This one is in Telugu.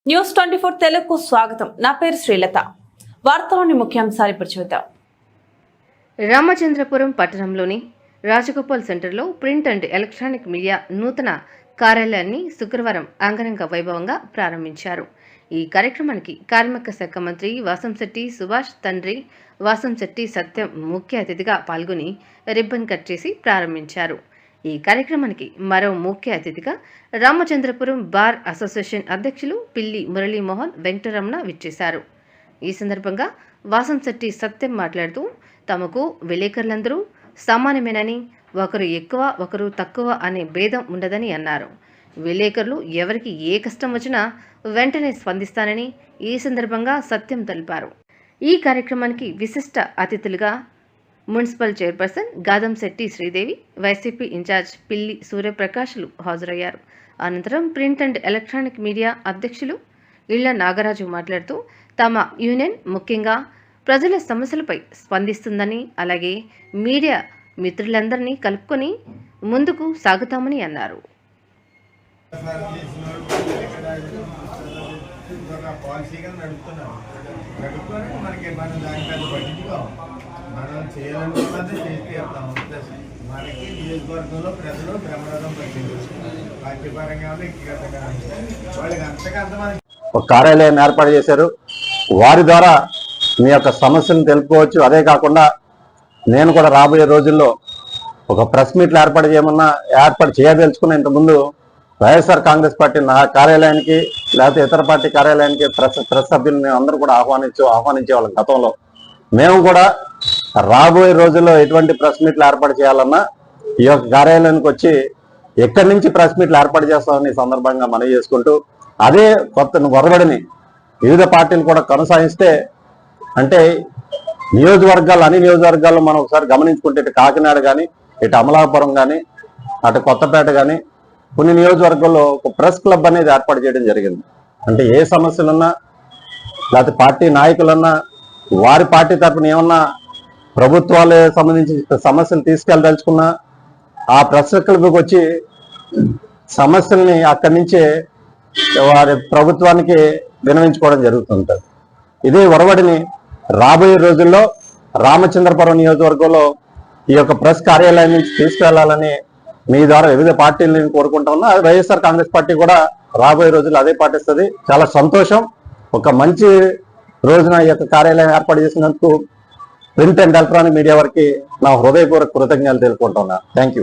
న్యూస్ 24 తెలుగుకు స్వాగతం. నా పేరు శ్రీలత. వార్తలోని ముఖ్యాంశాలు ఇప్పుడు చూద్దాం. రామచంద్రపురం పట్టణంలోని రాజగోపాల్ సెంటర్లో ప్రింట్ అండ్ ఎలక్ట్రానిక్ మీడియా నూతన కార్యాలయాన్ని శుక్రవారం అంగరంగ వైభవంగా ప్రారంభించారు. ఈ కార్యక్రమానికి కార్మిక శాఖ మంత్రి వాసంశెట్టి సుభాష్ తండ్రి వాసంశెట్టి సత్యం ముఖ్య అతిథిగా పాల్గొని రిబ్బన్ కట్ చేసి ప్రారంభించారు. ఈ కార్యక్రమానికి మరో ముఖ్య అతిథిగా రామచంద్రపురం బార్ అసోసియేషన్ అధ్యక్షులు పిల్లి మురళీమోహన్ వెంకటరమణ విచ్చేశారు. ఈ సందర్భంగా వాసంశెట్టి సత్యం మాట్లాడుతూ తమకు విలేకరులందరూ సమానమేనని, ఒకరు ఎక్కువ ఒకరు తక్కువ అనే భేదం ఉండదని అన్నారు. విలేకరులు ఎవరికి ఏ కష్టం వచ్చినా వెంటనే స్పందిస్తానని ఈ సందర్భంగా సత్యం తెలిపారు. ఈ కార్యక్రమానికి విశిష్ట అతిథులుగా municipal chairperson Gadamsetti Sridevi, YCP incharge Pilli సూర్యప్రకాష్లు హాజరయ్యారు. అనంతరం ప్రింట్ అండ్ ఎలక్ట్రానిక్ మీడియా అధ్యక్షులు ఇళ్ల నాగరాజు మాట్లాడుతూ తమ యూనియన్ ముఖ్యంగా ప్రజల సమస్యలపై స్పందిస్తుందని, అలాగే మీడియా మిత్రులందరినీ కలుపుకొని ముందుకు సాగుతామని అన్నారు. మనం చేయాలనుకున్నది చేస్తాం. మనకి నియోజకవర్గంలో ప్రజలు బ్రహ్మరథం పట్టింది. పార్టీపరంగా వ్యక్తిగతంగా వాళ్ళకి అంతగా ఒక కార్యాలయం ఏర్పాటు చేశారు. వారి ద్వారా మీ యొక్క సమస్యలను తెలుపుకోవచ్చు. అదే కాకుండా నేను కూడా రాబోయే రోజుల్లో ఒక ప్రెస్ మీట్లు ఏర్పాటు చేయదలుచుకున్న ఇంతకుముందు వైఎస్ఆర్ కాంగ్రెస్ పార్టీ నా కార్యాలయానికి లేకపోతే ఇతర పార్టీ కార్యాలయానికి ప్రెస్ సభ్యులను మేము అందరూ కూడా ఆహ్వానించే వాళ్ళం గతంలో. మేము కూడా రాబోయే రోజుల్లో ఎటువంటి ప్రెస్ మీట్లు ఏర్పాటు చేయాలన్నా ఈ యొక్క కార్యాలయానికి వచ్చి ఎక్కడి నుంచి ప్రెస్ మీట్లు ఏర్పాటు చేస్తామని సందర్భంగా మనవి చేసుకుంటూ, అదే కొత్త ఒరవడిని వివిధ పార్టీలు కూడా కొనసాగిస్తే, అంటే అన్ని నియోజకవర్గాల్లో మనం ఒకసారి గమనించుకుంటే ఇటు కాకినాడ కానీ, ఇటు అమలాపురం కానీ, అటు కొత్తపేట కానీ కొన్ని నియోజకవర్గాల్లో ఒక ప్రెస్ క్లబ్ అనేది ఏర్పాటు చేయడం జరిగింది. అంటే ఏ సమస్యలున్నా లేకపోతే పార్టీ నాయకులన్నా వారి పార్టీ తరఫున ఏమన్నా ప్రభుత్వాలకు సంబంధించి సమస్యలు తీసుకెళ్ళదలుచుకున్నా ఆ ప్రెస్ క్లబ్కి వచ్చి సమస్యల్ని అక్కడి నుంచే వారి ప్రభుత్వానికి విన్నవించుకోవడం జరుగుతుంటుంది. ఇదే ఒరవడిని రాబోయే రోజుల్లో రామచంద్రపురం నియోజకవర్గంలో ఈ యొక్క ప్రెస్ కార్యాలయం నుంచి తీసుకెళ్లాలని మీ ద్వారా వివిధ పార్టీలను కోరుకుంటా ఉన్నా. వైఎస్ఆర్ కాంగ్రెస్ పార్టీ కూడా రాబోయే రోజుల్లో అదే పాటిస్తుంది. చాలా సంతోషం. ఒక మంచి రోజున ఈ యొక్క కార్యాలయం ఏర్పాటు చేసినందుకు ప్రింట్ అండ్ ఎలక్ట్రానిక్ మీడియా వారికి నా హృదయపూర్వక కృతజ్ఞతలు తెలుపుకుంటున్నా. Thank you.